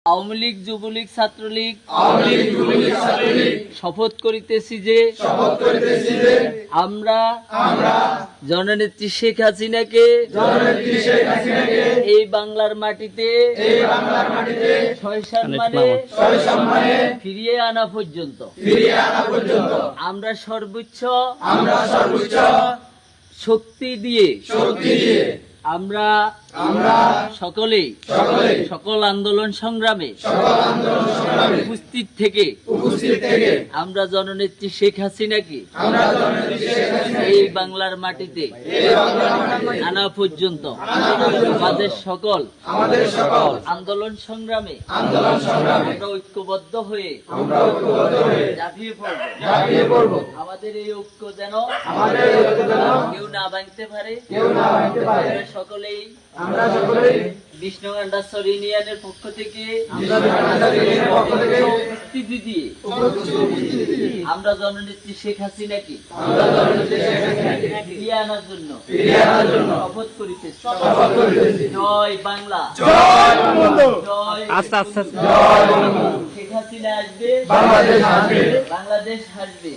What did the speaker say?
আওয়ামী লীগ, যুবলীগ, ছাত্রলীগ শপথ করিতেছি যে আমরা জননেত্রী শেখ হাসিনাকে এই বাংলার মাটিতে সম্মানে ফিরিয়ে আনা পর্যন্ত আমরা সর্বোচ্চ শক্তি দিয়ে আমরা সকলেই সকল আন্দোলন সংগ্রামে উপস্থিত থেকে আমরা জননেত্রী শেখ হাসিনাকে এই বাংলার মাটিতে আনা পর্যন্ত আমাদের সকল আন্দোলন সংগ্রামে আমরা ঐক্যবদ্ধ হয়ে ঝাঁপিয়ে পড়ব। আমাদের এই ঐক্য যেন কেউ না ভাঙতে পারে। সকলেই বিষ্ণুগান্ডাসর ইউনিয়নের পক্ষ থেকে উপস্থিতি দিয়ে আমরা জননেত্রী শেখ হাসিনাকে ফিরিয়ে আনার জন্য শপথ করিতেছি। জয় বাংলা, জয় শেখ হাসিনা আসবে, বাংলাদেশ আসবে।